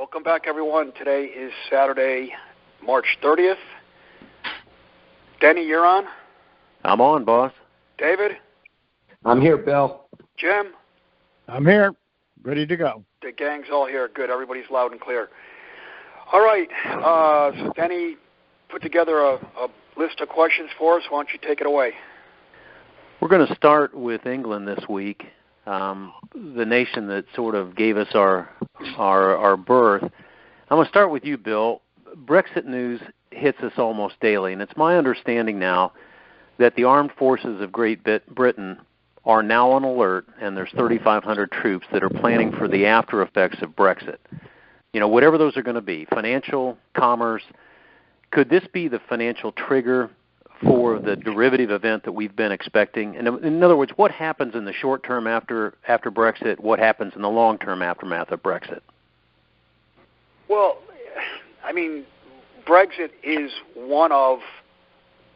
Welcome back, everyone. Today is Saturday, March 30th. Denny, you're on? I'm on, boss. David? I'm here, Bill. Jim? I'm here, ready to go. The gang's all here. Good. Everybody's loud and clear. All right. So Denny put together a list of questions for us. Why don't you take it away? We're going to start with England this week, the nation that sort of gave us our birth. I'm going to start with you, Bill. Brexit news hits us almost daily, and it's my understanding now that the armed forces of Great Britain are now on alert, and there's 3,500 troops that are planning for the after effects of Brexit. You know, whatever those are going to be, financial, commerce. Could this be the financial trigger for the derivative event that we've been expecting? And in other words, what happens in the short term after Brexit? What happens in the long-term aftermath of Brexit? Well, I mean, Brexit is one of,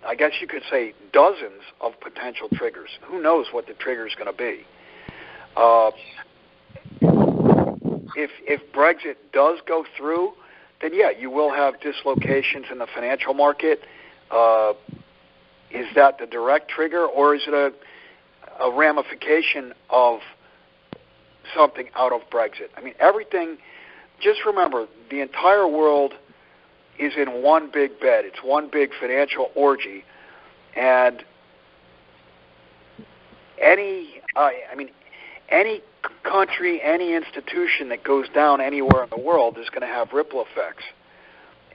I guess you could say, dozens of potential triggers. Who knows what the trigger is going to be? If Brexit does go through, then yeah, you will have dislocations in the financial market. Is that the direct trigger, or is it a ramification of something out of Brexit? I mean, everything, just remember, the entire world is in one big bed. It's one big financial orgy. And any country, any institution that goes down anywhere in the world is going to have ripple effects.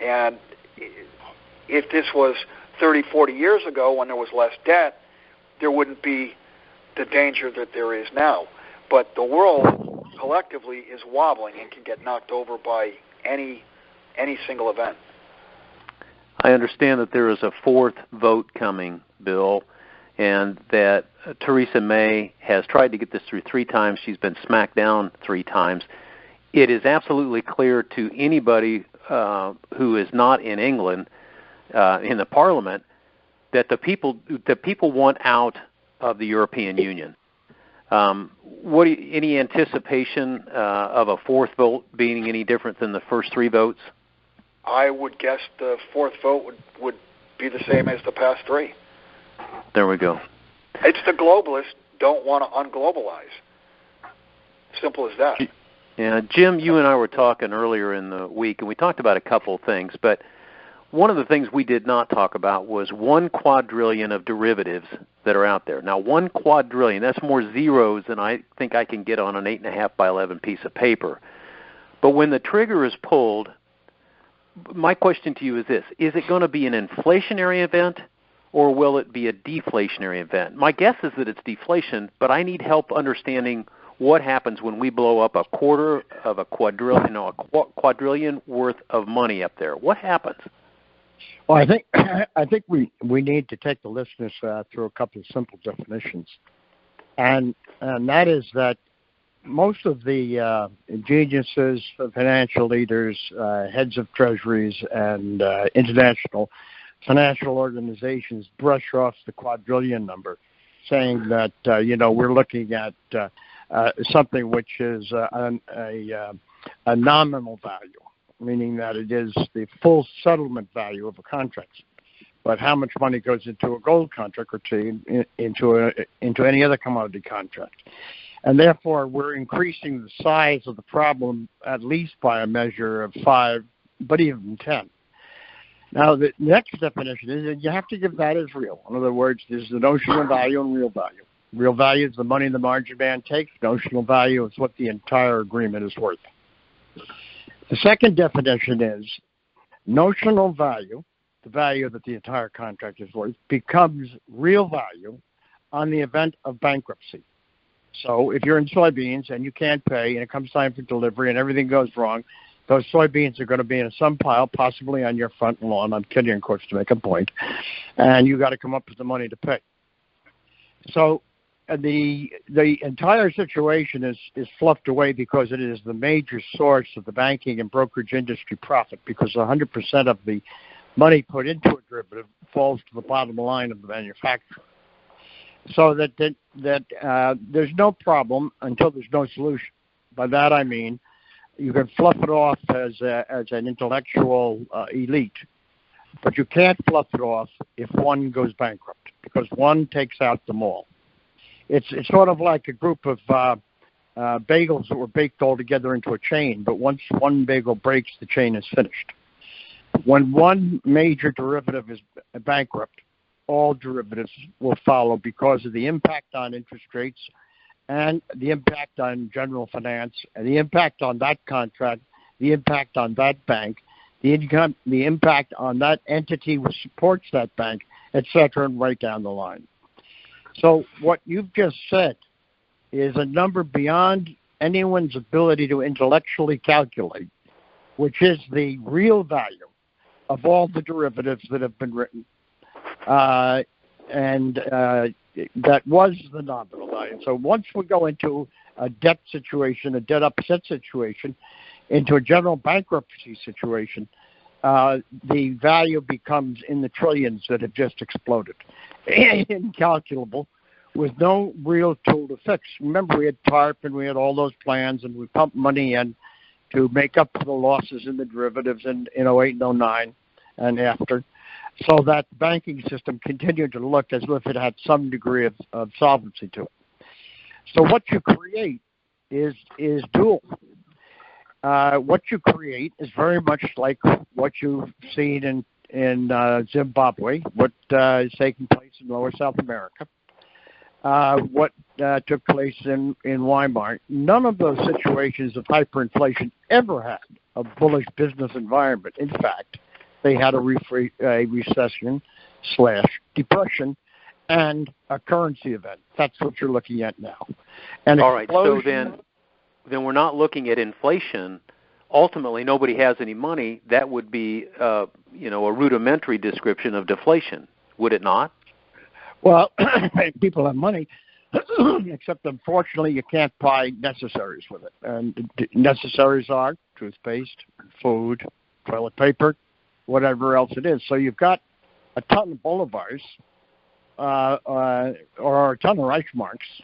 And if this was 30, 40 years ago when there was less debt, there wouldn't be the danger that there is now. But the world collectively is wobbling and can get knocked over by any single event. I understand that there is a fourth vote coming, Bill, and that Theresa May has tried to get this through 3 times. She's been smacked down 3 times. It is absolutely clear to anybody who is not in England, in the Parliament, that the people want out of the European Union. Any anticipation of a fourth vote being any different than the first 3 votes? I would guess the fourth vote would be the same as the past 3. There we go. It's the globalists don't want to unglobalize. Simple as that. Yeah, Jim, you and I were talking earlier in the week, and we talked about a couple of things, but one of the things we did not talk about was 1 quadrillion of derivatives that are out there. Now, 1 quadrillion, that's more zeros than I think I can get on an 8.5 by 11 piece of paper. But when the trigger is pulled, my question to you is this: is it going to be an inflationary event, or will it be a deflationary event? My guess is that it's deflation, but I need help understanding what happens when we blow up a quarter of a quadrillion worth of money up there. What happens? Well, I think we need to take the listeners through a couple of simple definitions, and that is that most of the geniuses, financial leaders, heads of treasuries, and international financial organizations brush off the quadrillion number, saying that we're looking at something which is a nominal value, meaning that it is the full settlement value of a contract. But how much money goes into a gold contract or into any other commodity contract? And therefore, we're increasing the size of the problem at least by a measure of 5, but even 10. Now, the next definition is that you have to give that as real. In other words, there's the notional value and real value. Real value is the money the margin band takes. Notional value is what the entire agreement is worth. The second definition is notional value, the value that the entire contract is worth, becomes real value on the event of bankruptcy. So if you're in soybeans and you can't pay and it comes time for delivery and everything goes wrong, those soybeans are going to be in some pile, possibly on your front lawn. I'm kidding, of course, to make a point. And you got to come up with the money to pay. So the entire situation is fluffed away because it is the major source of the banking and brokerage industry profit, because 100% of the money put into a derivative falls to the bottom line of the manufacturer. So that there's no problem until there's no solution. By that I mean You can fluff it off as an intellectual elite, but you can't fluff it off if one goes bankrupt, because one takes out them all. It's sort of like a group of bagels that were baked all together into a chain, but once one bagel breaks, the chain is finished. When one major derivative is bankrupt, all derivatives will follow because of the impact on interest rates and the impact on general finance and the impact on that contract, the impact on that bank, the impact on that entity which supports that bank, etc., and right down the line. So what you've just said is a number beyond anyone's ability to intellectually calculate, which is the real value of all the derivatives that have been written. That was the nominal value. So once we go into a debt situation, a debt upset situation, into a general bankruptcy situation, the value becomes in the trillions that have just exploded. Incalculable, with no real tool to fix. Remember, we had TARP and we had all those plans, and we pumped money in to make up for the losses in the derivatives in 08 and 09 and after, so that the banking system continued to look as if it had some degree of solvency to it. So what you create is dual. What you create is very much like what you've seen in Zimbabwe, what is taking place in Lower South America, what took place in Weimar. None of those situations of hyperinflation ever had a bullish business environment. In fact, they had a recession/depression and a currency event. That's what you're looking at now. And all right, so then we're not looking at inflation. Ultimately, nobody has any money. That would be, a rudimentary description of deflation, would it not? Well, people have money, except unfortunately you can't buy necessaries with it. And necessaries are toothpaste, food, toilet paper, whatever else it is. So you've got a ton of bolivars or a ton of Reichsmarks,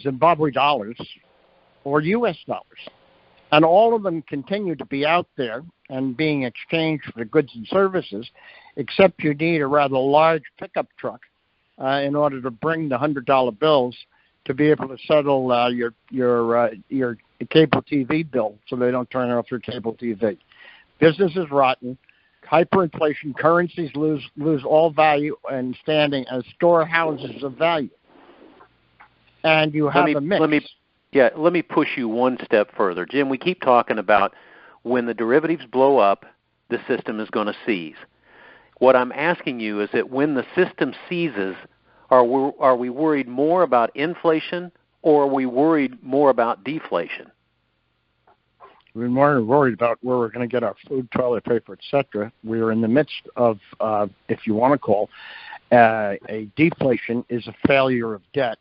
Zimbabwe dollars, or U.S. dollars. And all of them continue to be out there and being exchanged for goods and services, except you need a rather large pickup truck in order to bring the $100 bills to be able to settle your cable TV bill so they don't turn off your cable TV. Business is rotten. Hyperinflation, currencies lose all value and standing as storehouses of value. And you have a mix. Let me push you one step further. Jim, we keep talking about when the derivatives blow up, the system is going to seize. What I'm asking you is that when the system seizes, are we worried more about inflation or are we worried more about deflation? We're more worried about where we're going to get our food, toilet paper, etc. We're in the midst of, if you want to call, a deflation is a failure of debt.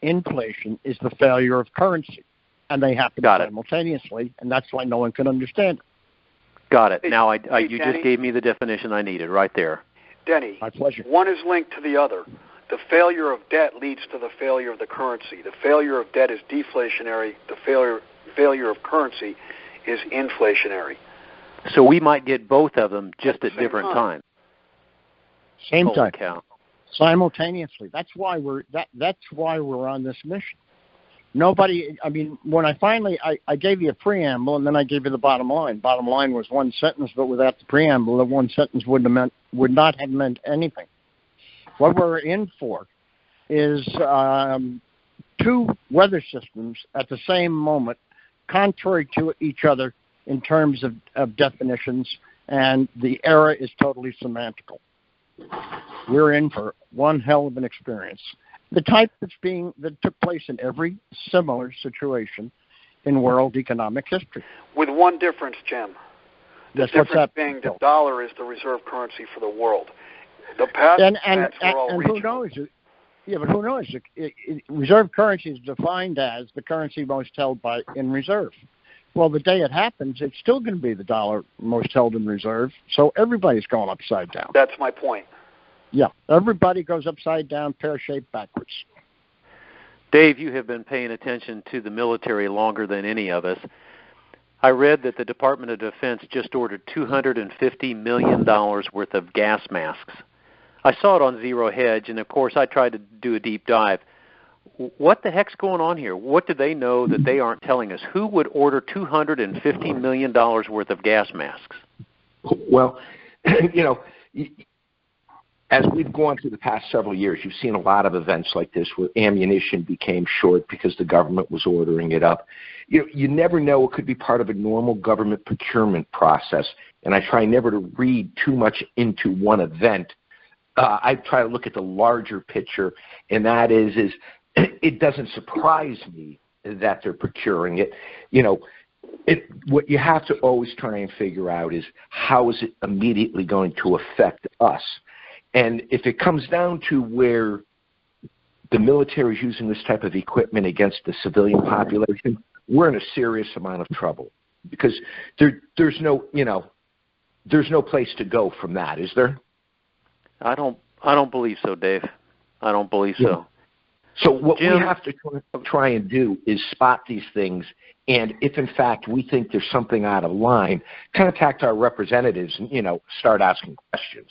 Inflation is the failure of currency, and they happen simultaneously, and that's why no one can understand it. Got it. Now, you just gave me the definition I needed right there. Denny, my pleasure. One is linked to the other. The failure of debt leads to the failure of the currency. The failure of debt is deflationary. The failure of currency is inflationary. So we might get both of them just at different times. Same Holy time. Cow. Simultaneously. That's why we're on this mission. Nobody. I mean, when I gave you a preamble and then I gave you the bottom line. Bottom line was one sentence, but without the preamble, the one sentence would not have meant anything. What we're in for is two weather systems at the same moment, contrary to each other in terms of definitions, and the era is totally semantical. We're in for one hell of an experience. The type that took place in every similar situation in world economic history. With one difference, Jim. The difference being the dollar is the reserve currency for the world. The past and all regional. Who knows? Yeah, but who knows? Reserve currency is defined as the currency most held in reserve. Well, the day it happens, it's still going to be the dollar most held in reserve. So everybody's going upside down. That's my point. Yeah, everybody goes upside down, pear-shaped backwards. Dave, you have been paying attention to the military longer than any of us. I read that the Department of Defense just ordered $250 million worth of gas masks. I saw it on Zero Hedge, and of course I tried to do a deep dive. What the heck's going on here? What do they know that they aren't telling us? Who would order $250 million worth of gas masks? Well, you know, as we've gone through the past several years, you've seen a lot of events like this where ammunition became short because the government was ordering it up. You never know. It could be part of a normal government procurement process, and I try never to read too much into one event. I try to look at the larger picture, and that is it doesn't surprise me that they're procuring it. You know, what you have to always try and figure out is how is it immediately going to affect us. And if it comes down to where the military is using this type of equipment against the civilian population, we're in a serious amount of trouble because there's no place to go from that, is there? I don't believe so, Dave. I don't believe so. So what Jim, we have to try and do is spot these things, and if in fact we think there's something out of line, contact our representatives and start asking questions.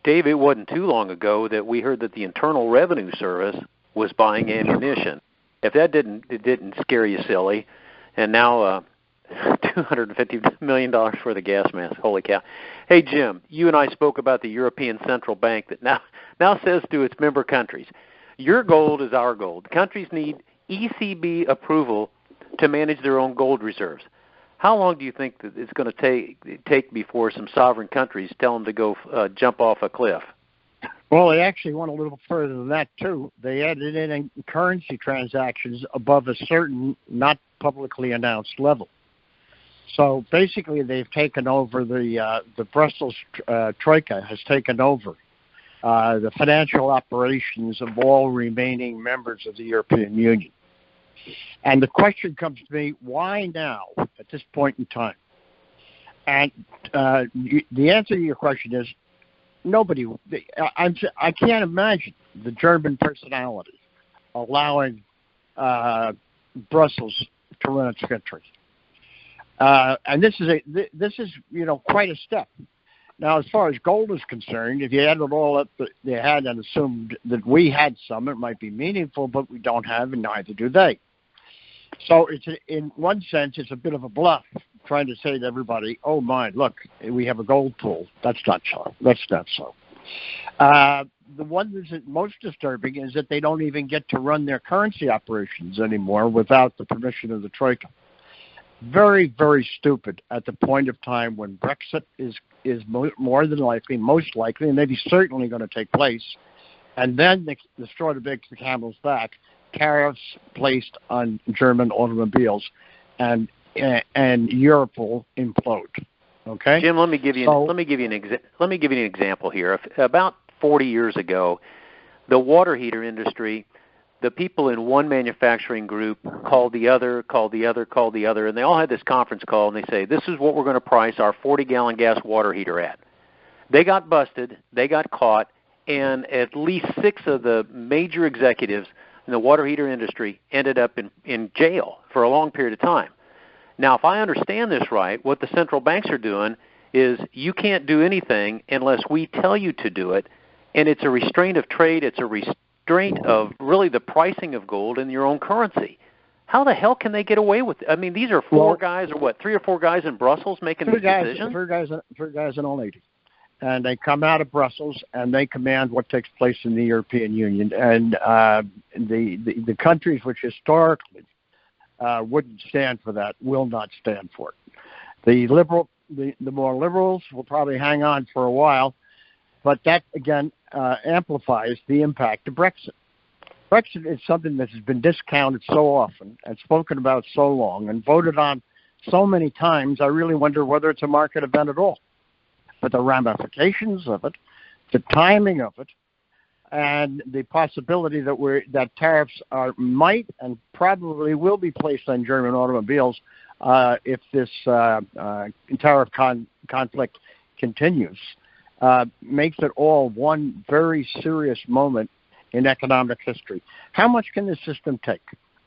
Dave, it wasn't too long ago that we heard that the Internal Revenue Service was buying ammunition. If that didn't scare you silly, and now $250 million for the gas mask. Holy cow. Hey, Jim, you and I spoke about the European Central Bank that now says to its member countries, your gold is our gold. Countries need ECB approval to manage their own gold reserves. How long do you think that it's going to take before some sovereign countries tell them to go jump off a cliff? Well, they actually went a little further than that, too. They added in currency transactions above a certain, not publicly announced level. So basically they've taken over the Brussels Troika has taken over the financial operations of all remaining members of the European Union. And the question comes to me, why now at this point in time? And the answer to your question is nobody. I can't imagine the German personality allowing Brussels to run its country. And this is quite a step. Now, as far as gold is concerned, if you add it all up that they had and assumed that we had some, it might be meaningful, but we don't have, and neither do they. So in one sense, it's a bit of a bluff, trying to say to everybody, oh, my, look, we have a gold pool. That's not so. That's not so. The one that's most disturbing is that they don't even get to run their currency operations anymore without the permission of the Troika. Very, very stupid at the point of time when Brexit is more than likely, most likely, and maybe certainly going to take place. And then the straw that breaks the camel's back, tariffs placed on German automobiles, and Europe will implode. Okay, Jim, let me give you an example here. About 40 years ago, the water heater industry, the people in one manufacturing group called the other, and they all had this conference call, and they say, this is what we're going to price our 40-gallon gas water heater at. They got busted, they got caught, and at least 6 of the major executives in the water heater industry ended up in jail for a long period of time. Now, if I understand this right, what the central banks are doing is you can't do anything unless we tell you to do it, and it's a restraint of trade, it's a restraint of really the pricing of gold in your own currency. How the hell can they get away with it? I mean, these are 3 or 4 guys in Brussels making these decisions? 3 guys and a lady. And they come out of Brussels, and they command what takes place in the European Union. And the countries which historically wouldn't stand for that will not stand for it. The more liberals will probably hang on for a while, but that, again, amplifies the impact of Brexit. Brexit is something that has been discounted so often and spoken about so long and voted on so many times, I really wonder whether it's a market event at all. But the ramifications of it, the timing of it, and the possibility that tariffs might and probably will be placed on German automobiles if this tariff conflict continues, makes it all one very serious moment in economic history. How much can the system take?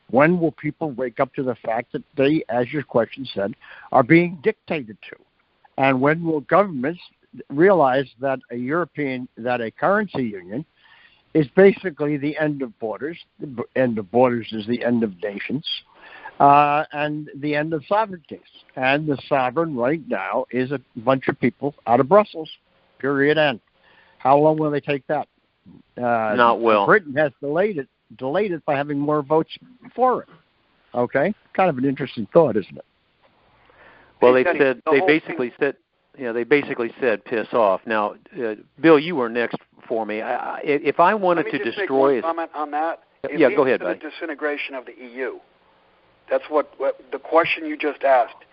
When will people wake up to the fact that they, as your question said, are being dictated to? And when will governments realize that a currency union is basically the end of borders? The end of borders is the end of nations, and the end of sovereignties. And the sovereign right now is a bunch of people out of Brussels, period, end. How long will they take that? Not well. Britain has delayed it by having more votes for it. Okay? Kind of an interesting thought, isn't it? Well, they basically said piss off. Now, Bill, you were next for me. If I wanted to destroy, make one comment on that. Yeah, go ahead, buddy. The disintegration of the EU. That's what the question you just asked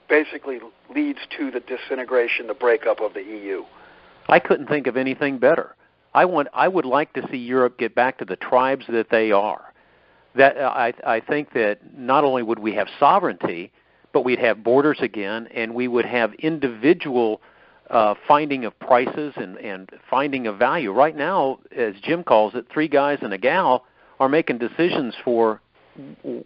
basically leads to the disintegration, the breakup of the EU. I couldn't think of anything better. I would like to see Europe get back to the tribes that they are. That I think that not only would we have sovereignty, but we'd have borders again, and we would have individual finding of prices and finding of value. Right now, as Jim calls it, 3 guys and a gal are making decisions for,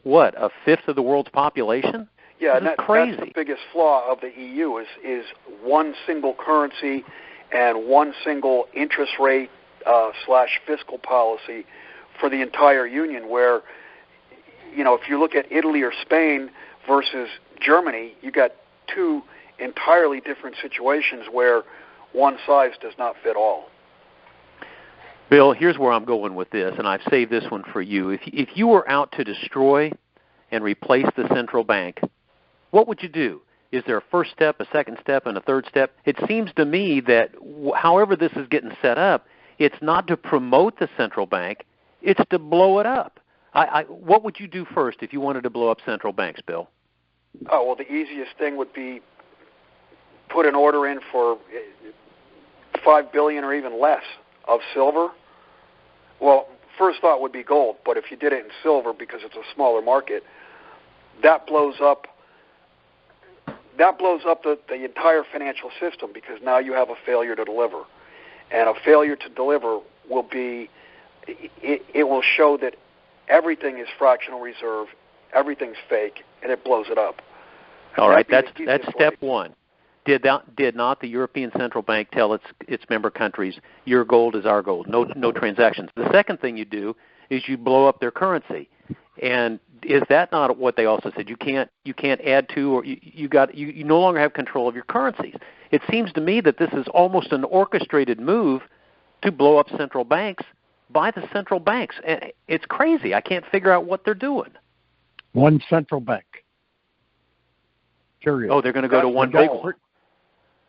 what, a fifth of the world's population? Yeah, and crazy. That's the biggest flaw of the EU is one single currency and one single interest rate / fiscal policy for the entire union, where, if you look at Italy or Spain versus Germany, you got 2 entirely different situations where one size does not fit all. Bill, here's where I'm going with this, and I've saved this one for you. If you were out to destroy and replace the central bank, what would you do? Is there a first step, a second step, and a third step? It seems to me that however this is getting set up, it's not to promote the central bank, it's to blow it up. What would you do first if you wanted to blow up central banks, Bill? Oh, well, the easiest thing would be put an order in for $5 billion or even less of silver. Well, first thought would be gold, but if you did it in silver because it's a smaller market, that blows up the entire financial system, because now you have a failure to deliver. And a failure to deliver will be, it will show that everything is fractional reserve, everything's fake, and it blows it up. All right, that's step one. Did not the European Central Bank tell its member countries, your gold is our gold, no transactions? The second thing you do is you blow up their currency. And is that not what they also said? You can't add to, or you no longer have control of your currencies. It seems to me that this is almost an orchestrated move to blow up central banks by the central banks. And it's crazy. I can't figure out what they're doing. One central bank. Period. Oh, they're going to go to one big one.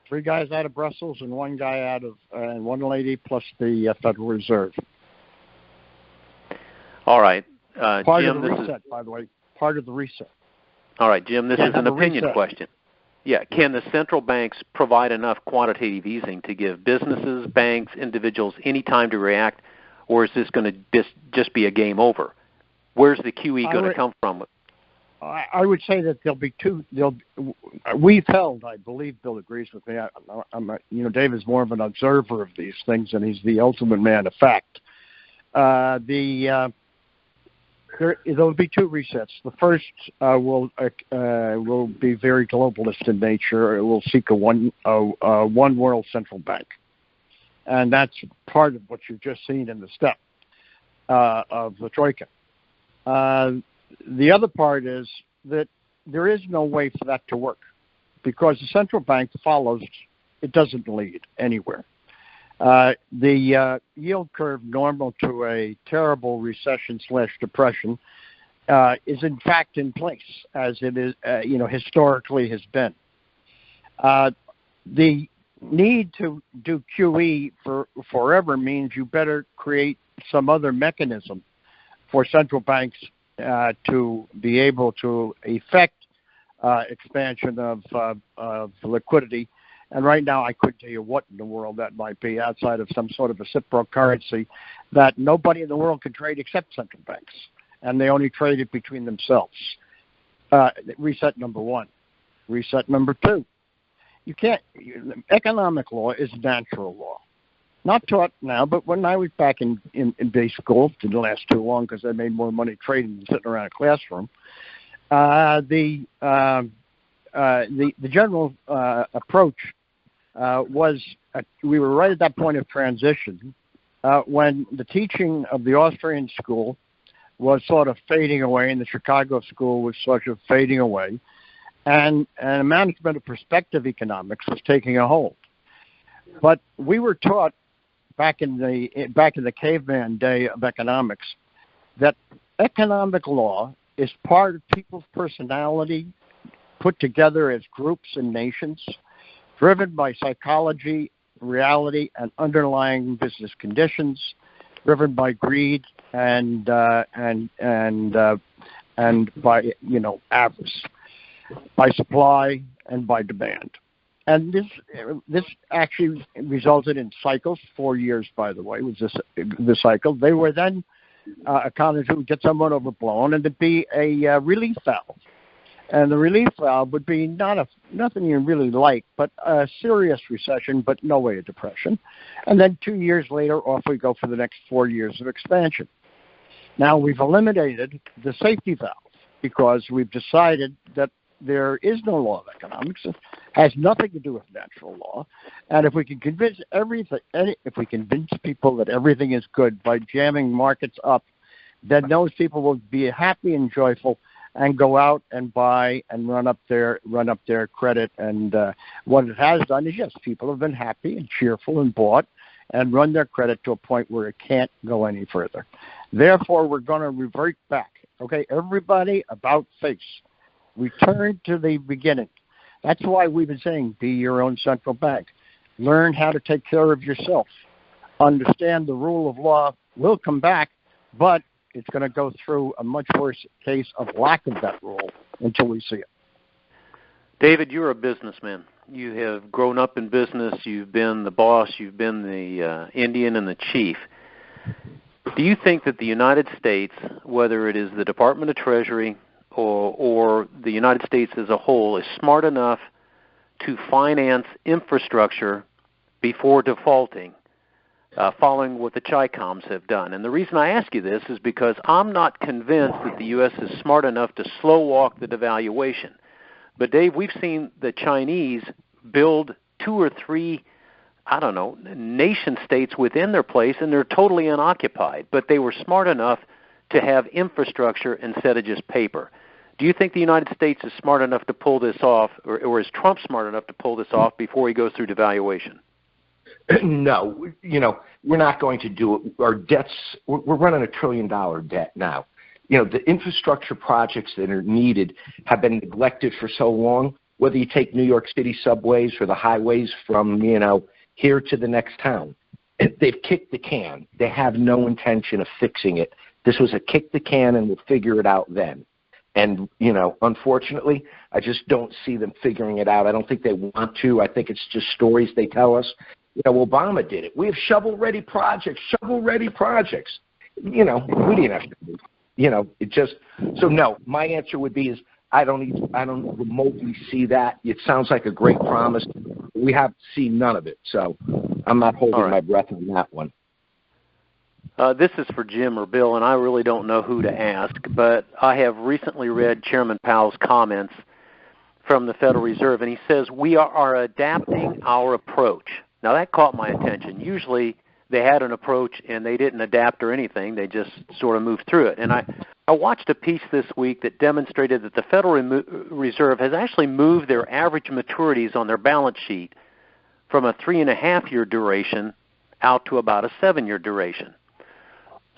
3 guys out of Brussels and 1 guy out of, and 1 lady plus the Federal Reserve. All right. Part Jim, of the reset, by the way. Part of the reset. All right, Jim, this is an opinion question. Yeah, can the central banks provide enough quantitative easing to give businesses, banks, individuals any time to react, or is this going to just be a game over? Where's the QE going to come from? I would say that there'll be 2. We've held, I believe Bill agrees with me. Dave is more of an observer of these things, and he's the ultimate man of fact. There'll be 2 resets. The first will be very globalist in nature. It will seek a one world central bank, and that's part of what you've just seen in the step of the Troika. The other part is that there is no way for that to work, because the central bank follows; it doesn't lead anywhere. The yield curve normal to a terrible recession / depression is in fact in place, as it is, historically has been. The need to do QE for forever means you better create some other mechanism for central banks to be able to effect expansion of liquidity. And right now, I couldn't tell you what in the world that might be, outside of some sort of reciprocal currency that nobody in the world can trade except central banks, and they only trade it between themselves. Reset number 1. Reset number 2. You can't. Economic law is natural law. not taught now, but when I was back in base school, didn't last too long because I made more money trading than sitting around a classroom. The general approach was we were right at that point of transition when the teaching of the Austrian school was sort of fading away and the Chicago school was sort of fading away, and a management of perspective economics was taking a hold. But we were taught back in the caveman day of economics that economic law is part of people's personality put together as groups and nations, driven by psychology, reality, and underlying business conditions, driven by greed and by avarice, by supply and by demand. And this actually resulted in cycles. 4 years, by the way, was the cycle. They were then economists who would get somewhat overblown, and to be a relief valve. And the relief valve would be nothing you really like, but a serious recession, but no way a depression. And then 2 years later, off we go for the next 4 years of expansion. Now we've eliminated the safety valve because we've decided that there is no law of economics. It has nothing to do with natural law. And if we can convince people that everything is good by jamming markets up, then those people will be happy and joyful and go out and buy and run up their credit. And what it has done is, yes, people have been happy and cheerful and bought and run their credit to a point where it can't go any further. Therefore, we're going to revert back. Okay, everybody about face. Return to the beginning. That's why we've been saying be your own central bank. Learn how to take care of yourself. Understand the rule of law will come back, but it's going to go through a much worse case of lack of that rule until we see it. David, you're a businessman. You have grown up in business. You've been the boss. You've been the Indian and the chief. Do you think that the United States, whether it is the Department of Treasury or the United States as a whole, is smart enough to finance infrastructure before defaulting, following what the Chi-Coms have done? And the reason I ask you this is because I'm not convinced that the U.S. is smart enough to slow walk the devaluation. But, Dave, we've seen the Chinese build 2 or 3, nation states within their place, and they're totally unoccupied. But they were smart enough to have infrastructure instead of just paper. Do you think the United States is smart enough to pull this off, or is Trump smart enough to pull this off before he goes through devaluation? No, we're not going to do it. Our debts, we're running $1 trillion debt now. The infrastructure projects that are needed have been neglected for so long, whether you take New York City subways or the highways from, here to the next town. They've kicked the can. They have no intention of fixing it. This was a kick the can and we'll figure it out then. And, unfortunately, I just don't see them figuring it out. I don't think they want to. I think it's just stories they tell us. Obama did it. We have shovel-ready projects. We didn't have to. It just, so no, my answer would be is I don't remotely see that. It sounds like a great promise. We have seen none of it. So I'm not holding my breath on that one. This is for Jim or Bill, and I really don't know who to ask, but I have recently read Chairman Powell's comments from the Federal Reserve, and he says, we are adapting our approach. Now, that caught my attention. Usually they had an approach and they didn't adapt or anything. They just sort of moved through it. And I watched a piece this week that demonstrated that the Federal Reserve has actually moved their average maturities on their balance sheet from a 3.5-year duration out to about a 7-year duration.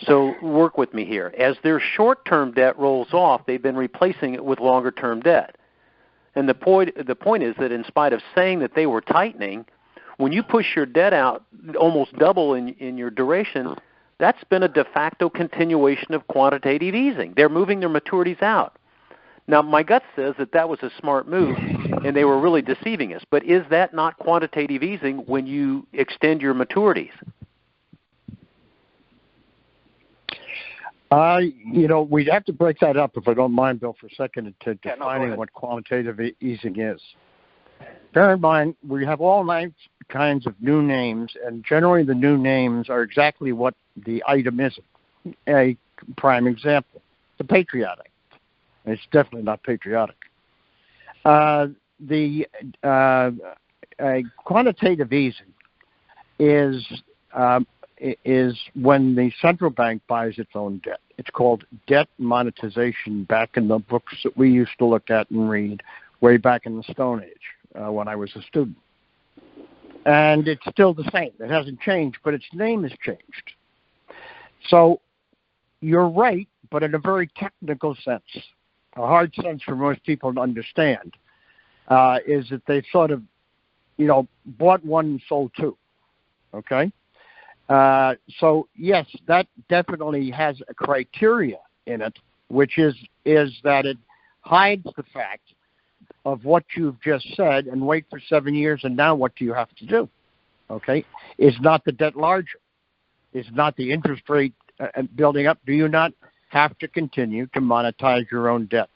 So work with me here. As their short-term debt rolls off, they've been replacing it with longer-term debt. And the point is that in spite of saying that they were tightening, when you push your debt out almost double in your duration, that's been a de facto continuation of quantitative easing. They're moving their maturities out. Now, my gut says that was a smart move, and they were really deceiving us. But is that not quantitative easing when you extend your maturities? We'd have to break that up, if I don't mind, Bill, for a second, to defining what quantitative easing is. Bear in mind, we have all kinds of new names, and generally the new names are exactly what the item is. A prime example, the Patriot Act. It's definitely not patriotic. The quantitative easing is when the central bank buys its own debt. It's called debt monetization back in the books that we used to look at and read way back in the Stone Age when I was a student. And it's still the same. It hasn't changed, but its name has changed. So you're right, but in a very technical sense. A hard sense for most people to understand is that they sort of, bought one and sold two. Okay? So, yes, that definitely has a criteria in it, which is that it hides the fact of what you've just said and wait for 7 years, and now what do you have to do? Okay? Is not the debt larger? Is not the interest rate building up? Do you not have to continue to monetize your own debt?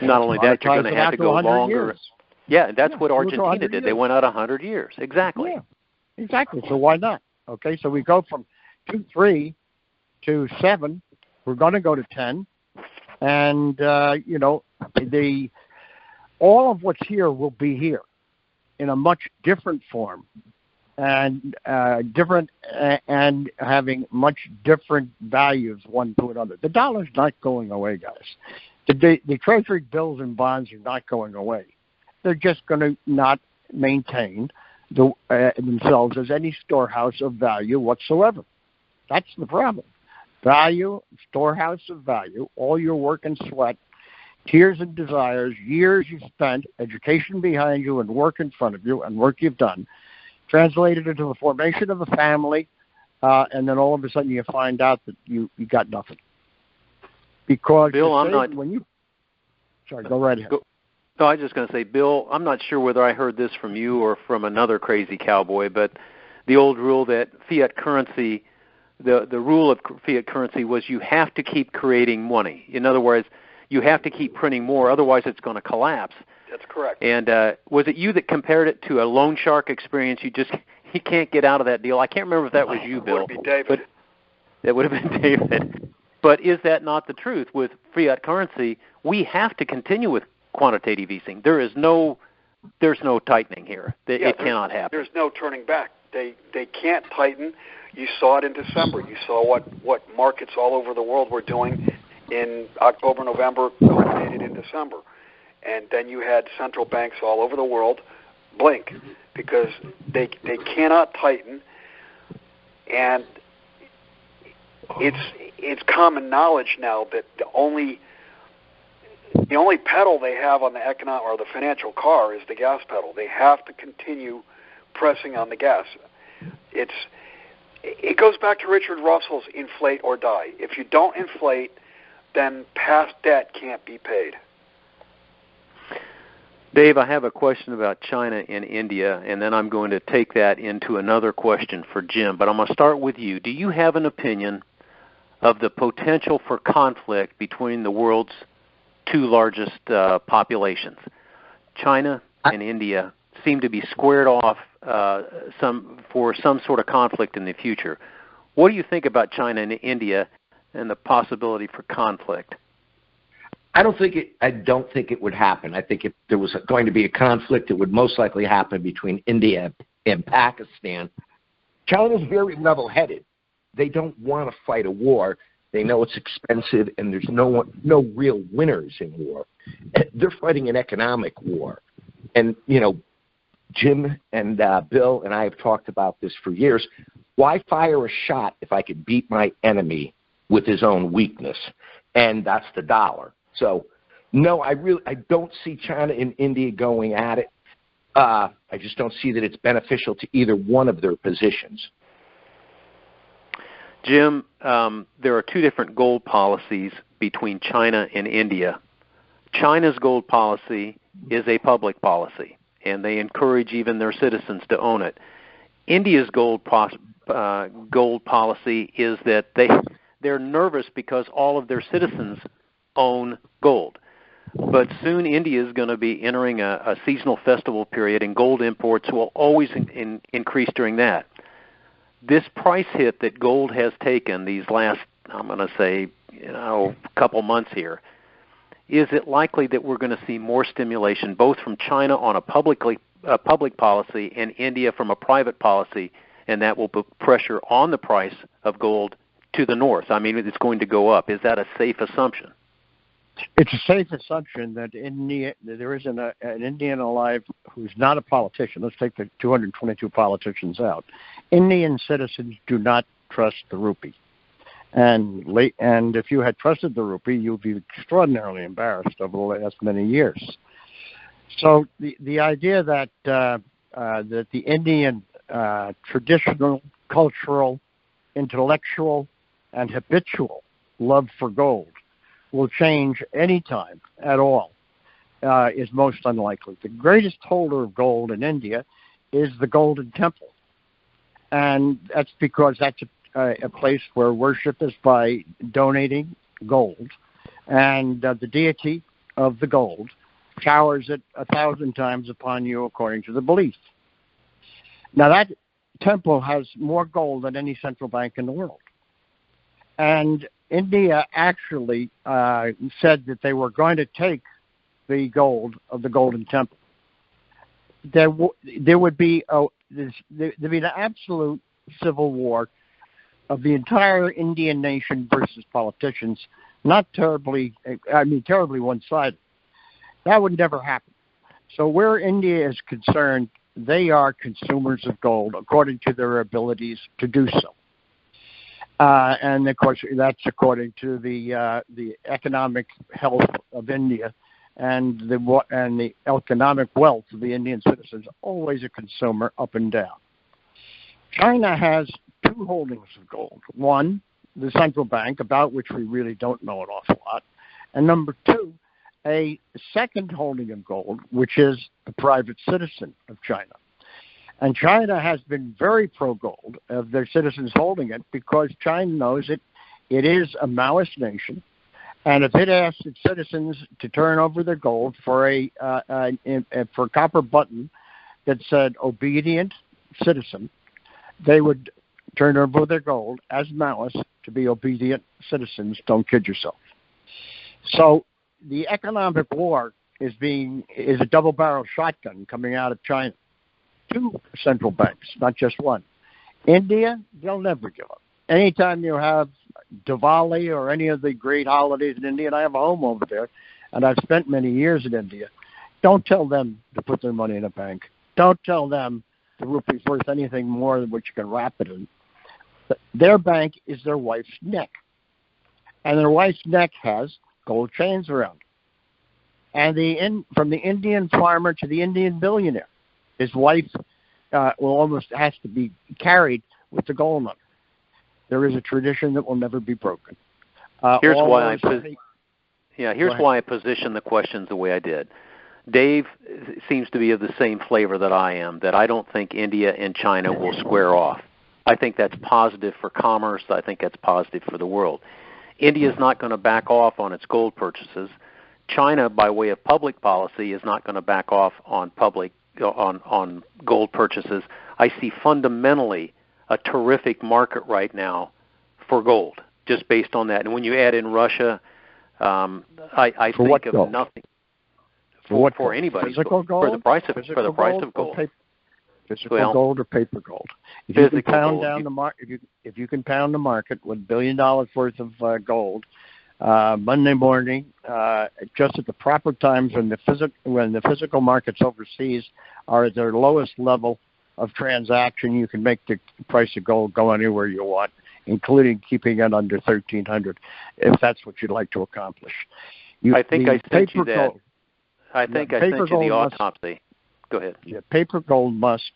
Not only that, you're going to have to go longer. Years. Yeah, that's what Argentina did. Years. They went out 100 years. Exactly. Yeah, exactly. So why not? Okay, so we go from 2-3 to 7. We're going to go to 10, and all of what's here will be here in a much different form, and different and having much different values one to another. The dollar's not going away, guys. The Treasury bills and bonds are not going away. They're just going to not maintain themselves as any storehouse of value whatsoever. That's the problem. Value, storehouse of value, all your work and sweat, tears and desires, years you've spent, education behind you, and work in front of you, and work you've done, translated into the formation of a family, and then all of a sudden you find out that you got nothing. Because Bill, Sorry, go right ahead. No, I was just going to say, Bill, I'm not sure whether I heard this from you or from another crazy cowboy, but the old rule that fiat currency, the rule of fiat currency was you have to keep creating money. In other words, you have to keep printing more, otherwise it's going to collapse. That's correct. And was it you that compared it to a loan shark experience? You can't get out of that deal. I can't remember if that was you, Bill. It would be David. But that would have been David. But is that not the truth? With fiat currency, we have to continue with quantitative easing. There's no tightening here. It cannot happen. There's no turning back. They can't tighten. You saw it in December. You saw what markets all over the world were doing in October, November, culminated in December. And then you had central banks all over the world blink because they cannot tighten. And it's common knowledge now that the only pedal they have on the economic or the financial car is the gas pedal. They have to continue pressing on the gas. It goes back to Richard Russell's inflate or die. If you don't inflate, then past debt can't be paid. Dave, I have a question about China and India, and then I'm going to take that into another question for Jim. But I'm going to start with you. Do you have an opinion of the potential for conflict between the world's two largest populations? China and India seem to be squared off for some sort of conflict in the future. What do you think about China and India and the possibility for conflict? I don't think it would happen. I think if there was going to be a conflict, it would most likely happen between India and Pakistan. China's very level-headed. They don't want to fight a war. They know it's expensive, and there's no real winners in war. They're fighting an economic war. And, Jim and Bill and I have talked about this for years. Why fire a shot if I could beat my enemy with his own weakness? And that's the dollar. So, no, I don't see China and India going at it. I just don't see that it's beneficial to either one of their positions. Jim, there are two different gold policies between China and India. China's gold policy is a public policy, and they encourage even their citizens to own it. India's gold policy is that they're nervous because all of their citizens own gold. But soon India is going to be entering a seasonal festival period, and gold imports will always increase during that. This price hit that gold has taken these last, I'm going to say, couple months here, is it likely that we're going to see more stimulation both from China on a public policy and India from a private policy, and that will put pressure on the price of gold to the north? I mean, it's going to go up. Is that a safe assumption? It's a safe assumption that there isn't an Indian alive who's not a politician. Let's take the 222 politicians out. Indian citizens do not trust the rupee. And if you had trusted the rupee, you'd be extraordinarily embarrassed over the last many years. So the idea that the Indian traditional, cultural, intellectual, and habitual love for gold will change any time at all is most unlikely. The greatest holder of gold in India is the Golden Temple. And that's because that's a place where worship is by donating gold. And the deity of the gold showers it 1,000 times upon you according to the belief. Now that temple has more gold than any central bank in the world. And India actually said that they were going to take the gold of the Golden Temple. There would be an absolute civil war of the entire Indian nation versus politicians, terribly one-sided. That would never happen. So where India is concerned, they are consumers of gold according to their abilities to do so. And of course, that's according to the economic health of India and the economic wealth of the Indian citizens. Always a consumer, up and down. China has two holdings of gold. One, the central bank, about which we really don't know an awful lot, and number two, a second holding of gold, which is a private citizen of China. And China has been very pro-gold of their citizens holding it because China knows it is a Maoist nation. And if it asked its citizens to turn over their gold for a copper button that said obedient citizen, they would turn over their gold as Maoists to be obedient citizens. Don't kid yourself. So the economic war is a double-barrel shotgun coming out of China. Two central banks, not just one. India, they'll never give up. Anytime you have Diwali or any of the great holidays in India, and I have a home over there, and I've spent many years in India, don't tell them to put their money in a bank. Don't tell them the rupee's worth anything more than what you can wrap it in. Their bank is their wife's neck. And their wife's neck has gold chains around it. And from the Indian farmer to the Indian billionaire, his wife has to be carried with the gold on her. There is a tradition that will never be broken. Here's why I position the questions the way I did. Dave seems to be of the same flavor that I am, that I don't think India and China will square off. I think that's positive for commerce. I think that's positive for the world. India is not going to back off on its gold purchases. China, by way of public policy, is not going to back off on gold purchases. I see fundamentally a terrific market right now for gold, just based on that. And when you add in Russia, I think of nothing for anybody. Physical gold? For the price of gold. Physical gold or paper gold. If you can pound down the market, if you can pound the market with $1 billion worth of gold Monday morning, just at the proper times when the physical markets overseas are at their lowest level of transaction, you can make the price of gold go anywhere you want, including keeping it under $1,300, if that's what you'd like to accomplish. I think I sent you that. I think I sent you the autopsy. Go ahead. Yeah, paper gold must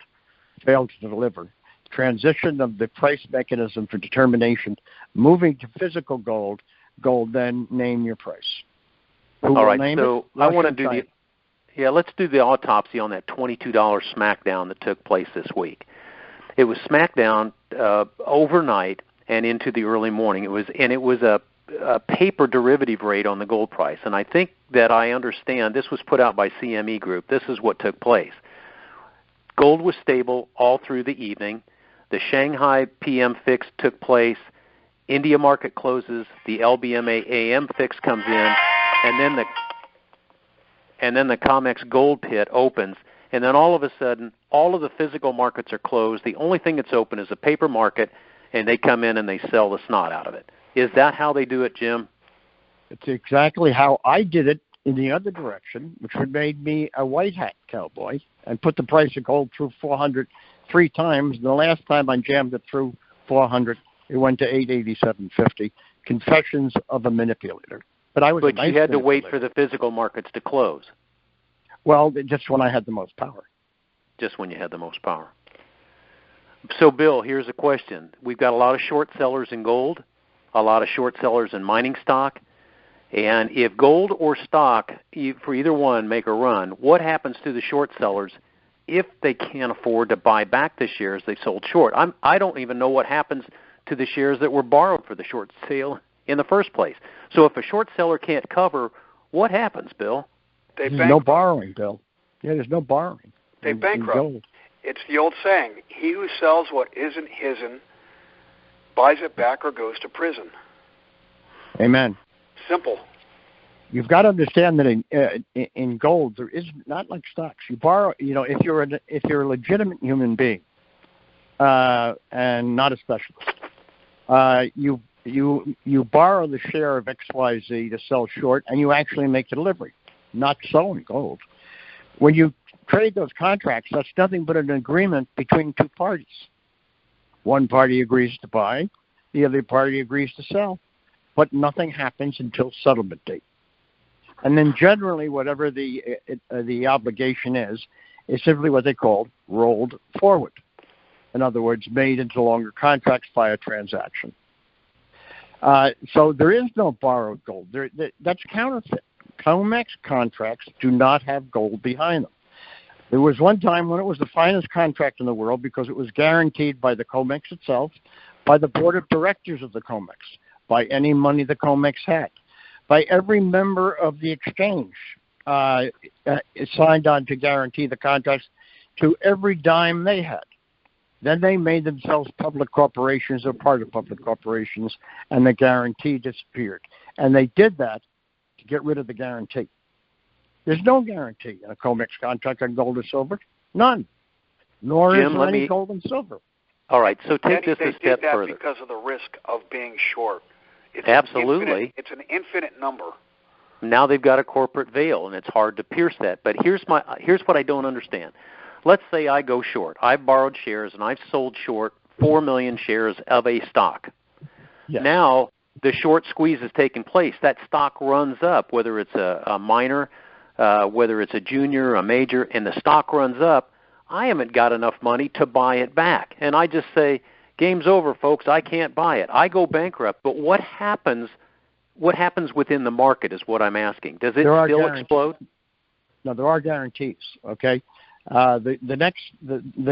fail to deliver. Transition of the price mechanism for determination, moving to physical gold, then name your price. All right, so I want to do let's do the autopsy on that $22 smackdown that took place this week. It was smackdown overnight and into the early morning. It was a paper derivative rate on the gold price, and I think that I understand, this was put out by CME Group. This is what took place. Gold was stable all through the evening. The Shanghai PM fix took place. India market closes. The LBMA AM fix comes in, and then the COMEX gold pit opens. And then all of a sudden, all of the physical markets are closed. The only thing that's open is a paper market, and they come in and they sell the snot out of it. Is that how they do it, Jim? It's exactly how I did it in the other direction, which would made me a white hat cowboy and put the price of gold through 400 3 times. The last time I jammed it through 400, it went to 887.50. Confessions of a manipulator. But you had to wait for the physical markets to close. Well, just when I had the most power. Just when you had the most power. So, Bill, here's a question. We've got a lot of short sellers in gold, a lot of short sellers in mining stock. And if gold or stock, for either one, make a run, what happens to the short sellers if they can't afford to buy back the shares they sold short? I don't even know what happens to the shares that were borrowed for the short sale in the first place. So if a short seller can't cover, what happens, Bill? There's no borrowing, Bill. Yeah, there's no borrowing. They bankrupt. It's the old saying, he who sells what isn't his'n buys it back or goes to prison. Amen. Simple. You've got to understand that in gold, there is not like stocks. You borrow, if you're a legitimate human being and not a specialist, you borrow the share of XYZ to sell short, and you actually make the delivery, not so in gold. When you trade those contracts, that's nothing but an agreement between two parties. One party agrees to buy, the other party agrees to sell, but nothing happens until settlement date. And then generally, whatever the obligation is simply what they call rolled forward. In other words, made into longer contracts by a transaction. So there is no borrowed gold. That's counterfeit. COMEX contracts do not have gold behind them. There was one time when it was the finest contract in the world because it was guaranteed by the COMEX itself, by the board of directors of the COMEX, by any money the COMEX had, by every member of the exchange signed on to guarantee the contracts to every dime they had. Then they made themselves public corporations or part of public corporations, and the guarantee disappeared. And they did that to get rid of the guarantee. There's no guarantee in a COMEX contract on gold or silver. None. Nor Jim, is there any gold and silver. All right, so take this a step further. They did that because of the risk of being short. Absolutely. It's an infinite number. Now they've got a corporate veil, and it's hard to pierce that. But here's what I don't understand. Let's say I go short. I've borrowed shares, and I've sold short 4 million shares of a stock. Yes. Now the short squeeze has taken place. That stock runs up, whether it's a minor, whether it's a junior, a major, and the stock runs up. I haven't got enough money to buy it back. And I just say, game's over, folks. I can't buy it. I go bankrupt. But what happens within the market is what I'm asking. Does it still explode? No, there are guarantees, okay? The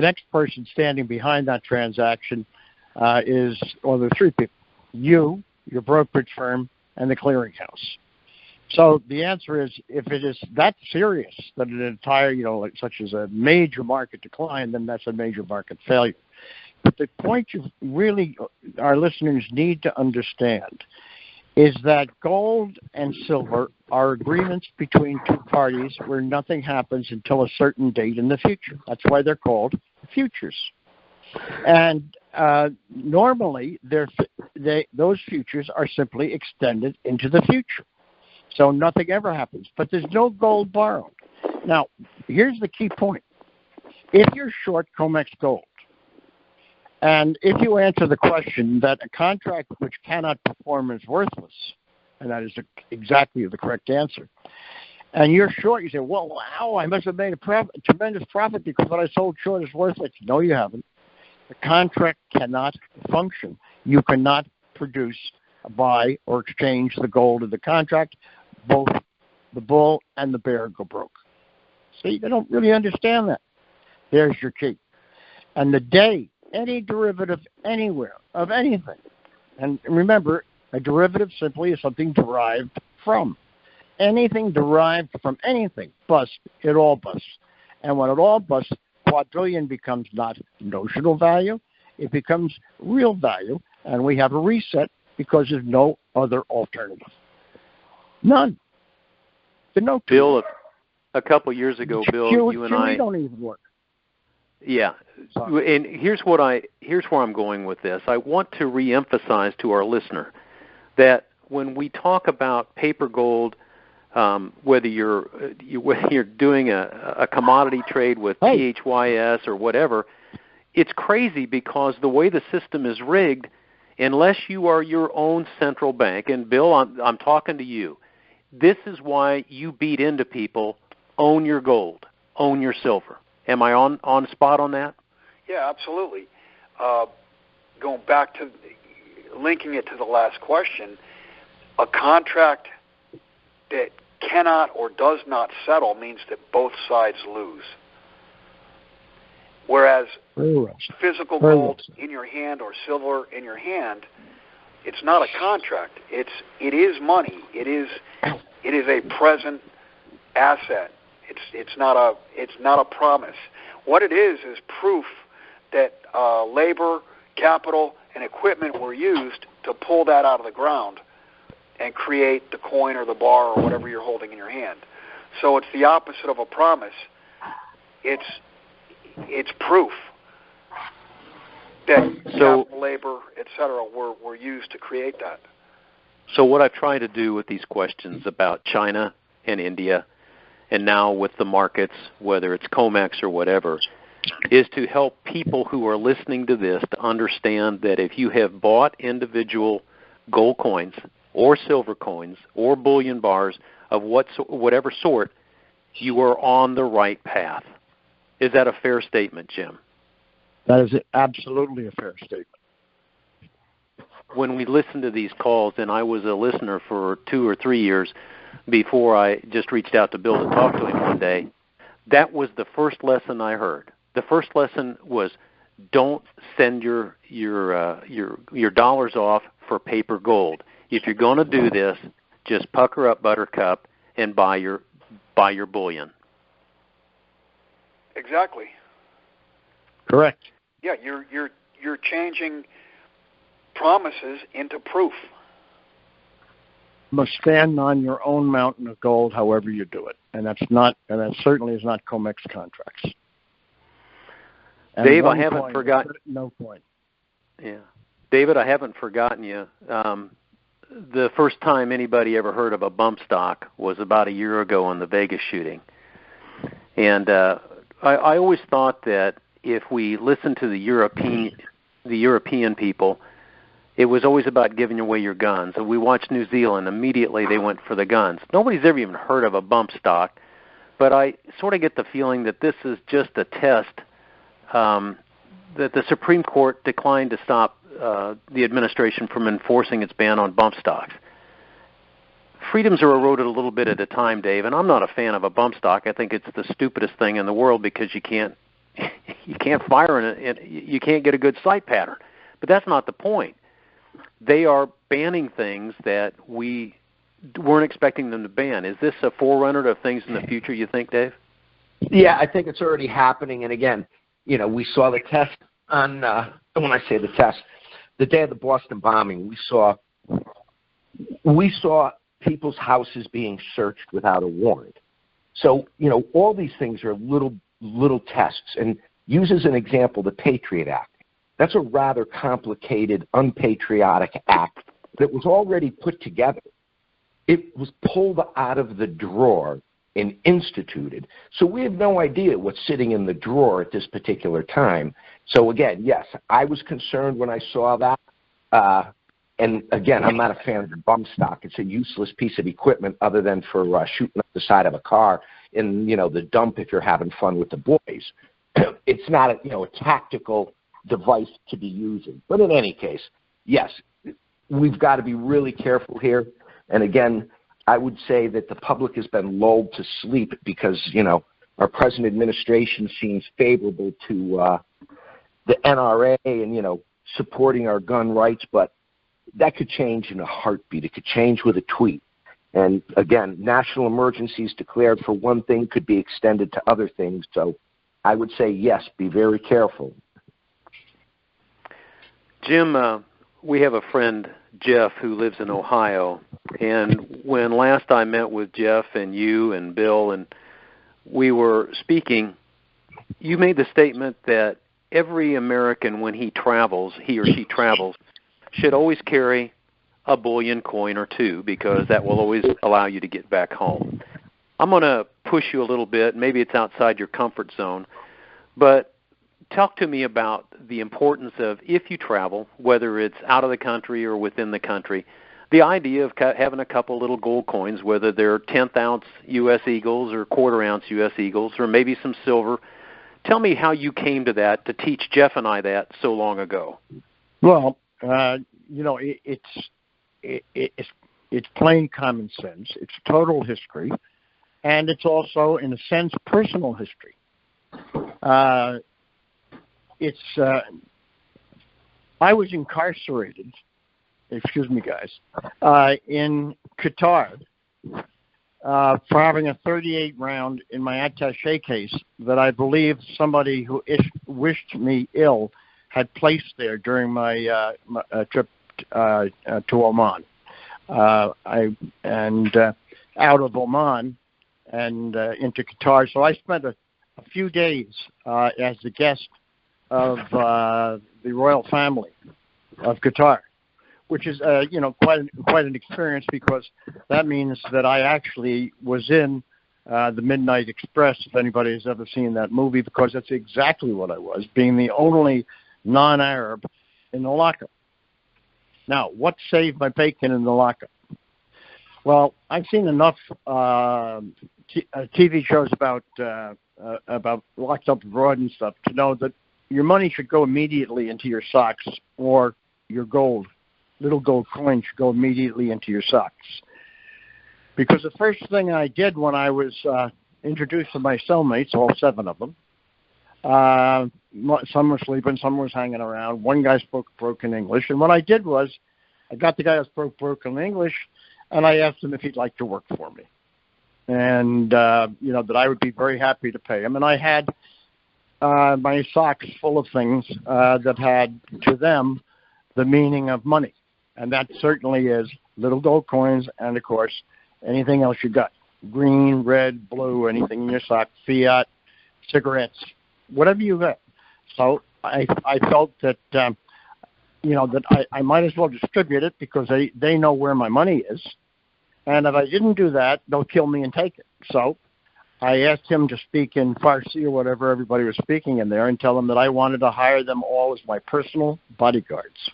next person standing behind that transaction there are 3 people. You, your brokerage firm, and the clearinghouse. So the answer is, if it is that serious that an entire, such as a major market decline, then that's a major market failure. But the point our listeners need to understand is that gold and silver are agreements between two parties where nothing happens until a certain date in the future. That's why they're called futures. And normally, those futures are simply extended into the future. So nothing ever happens. But there's no gold borrowed. Now, here's the key point. If you're short COMEX gold, and if you answer the question that a contract which cannot perform is worthless, and that is exactly the correct answer, and you're short, you say, well, wow, I must have made a tremendous profit because what I sold short is worthless. No, you haven't. The contract cannot function. You cannot produce, buy, or exchange the gold of the contract. Both the bull and the bear go broke. See, they don't really understand that. There's your key. And the day any derivative anywhere of anything, and remember, a derivative simply is something derived from. anything derived from anything bust, it all busts. And when it all busts, quadrillion becomes not notional value, it becomes real value, and we have a reset because there's no other alternative. None. There's no Bill, a couple years ago, Bill, you and I don't even work. Yeah, and here's where I'm going with this. I want to reemphasize to our listener that when we talk about paper gold, whether you're doing a commodity trade with PHYS or whatever, it's crazy because the way the system is rigged, unless you are your own central bank, and Bill, I'm talking to you, this is why you beat into people, own your gold, own your silver. Am I on spot on that? Yeah, absolutely. Going back to linking it to the last question, a contract that cannot or does not settle means that both sides lose. Whereas physical gold in your hand or silver in your hand, it's not a contract. It is money. It is a present asset. It's not a promise. What it is proof that labor, capital, and equipment were used to pull that out of the ground and create the coin or the bar or whatever you're holding in your hand. So it's the opposite of a promise. It's proof that capital, labor, etc. were used to create that. So what I've tried to do with these questions about China and India, and now with the markets, whether it's COMEX or whatever, is to help people who are listening to this to understand that if you have bought individual gold coins or silver coins or bullion bars of whatever sort, you are on the right path. Is that a fair statement, Jim? That is absolutely a fair statement. When we listen to these calls, and I was a listener for 2 or 3 years before I just reached out to Bill to talk to him one day, that was the first lesson I heard. The first lesson was, don't send your dollars off for paper gold. If you're going to do this, just pucker up, buttercup, and buy your bullion. Exactly. Correct. Yeah, you're changing promises into proof. Must stand on your own mountain of gold, however you do it, and that certainly is not COMEX contracts. And Dave, I haven't forgotten. No point. Yeah, David, I haven't forgotten you. The first time anybody ever heard of a bump stock was about a year ago on the Vegas shooting, and I always thought that if we listened to the European people, it was always about giving away your guns. And we watched New Zealand. Immediately they went for the guns. Nobody's ever even heard of a bump stock, but I sort of get the feeling that this is just a test that the Supreme Court declined to stop the administration from enforcing its ban on bump stocks. Freedoms are eroded a little bit at a time, Dave, and I'm not a fan of a bump stock. I think it's the stupidest thing in the world because you can't fire in it, you can't get a good sight pattern. But that's not the point. They are banning things that we weren't expecting them to ban. Is this a forerunner of things in the future, you think, Dave? Yeah, I think it's already happening. And again, we saw the test on, when I say the test, the day of the Boston bombing, we saw people's houses being searched without a warrant. So, all these things are little tests. And use as an example the Patriot Act. That's a rather complicated, unpatriotic act that was already put together. It was pulled out of the drawer and instituted. So we have no idea what's sitting in the drawer at this particular time. So again, yes, I was concerned when I saw that. And again, I'm not a fan of the bump stock. It's a useless piece of equipment other than for shooting up the side of a car in, the dump if you're having fun with the boys. It's not a tactical device to be using. But in any case, yes, we've got to be really careful here. And again, I would say that the public has been lulled to sleep because, our present administration seems favorable to the NRA and, supporting our gun rights, but that could change in a heartbeat. It could change with a tweet. And again, national emergencies declared for one thing could be extended to other things. So I would say, yes, be very careful. Jim, we have a friend, Jeff, who lives in Ohio. And when last I met with Jeff and you and Bill and we were speaking, you made the statement that every American, when he or she travels, should always carry a bullion coin or two, because that will always allow you to get back home. I'm going to push you a little bit. Maybe it's outside your comfort zone, but talk to me about the importance of, if you travel, whether it's out of the country or within the country, the idea of having a couple little gold coins, whether they're 10th-ounce U.S. Eagles or quarter-ounce U.S. Eagles or maybe some silver. Tell me how you came to that, to teach Jeff and I that so long ago. Well, it's plain common sense. It's total history, and it's also, in a sense, personal history. I was incarcerated, excuse me, guys, in Qatar for having a .38 round in my attaché case that I believe somebody who wished me ill had placed there during my trip to Oman. Out of Oman and into Qatar. So I spent a few days as the guest of the royal family of Qatar, which is quite an experience, because that means that I actually was in the Midnight Express, if anybody has ever seen that movie, because that's exactly what I was, being the only non-Arab in the lockup. Now, what saved my bacon in the lockup? Well, I've seen enough TV shows about locked up abroad and stuff to know that your money should go immediately into your socks, or your little gold coin should go immediately into your socks. Because the first thing I did when I was introduced to my cellmates, all 7 of them, some were sleeping, some was hanging around. One guy spoke broken English, and what I did was I got the guy who spoke broken English, and I asked him if he'd like to work for me, and that I would be very happy to pay him. And I had my socks full of things that had, to them, the meaning of money, and that certainly is little gold coins, and of course anything else you got, green, red, blue, anything in your sock, fiat, cigarettes, whatever you got. So I felt that that I might as well distribute it, because they know where my money is, and if I didn't do that, they'll kill me and take it. So I asked him to speak in Farsi or whatever everybody was speaking in there, and tell them that I wanted to hire them all as my personal bodyguards,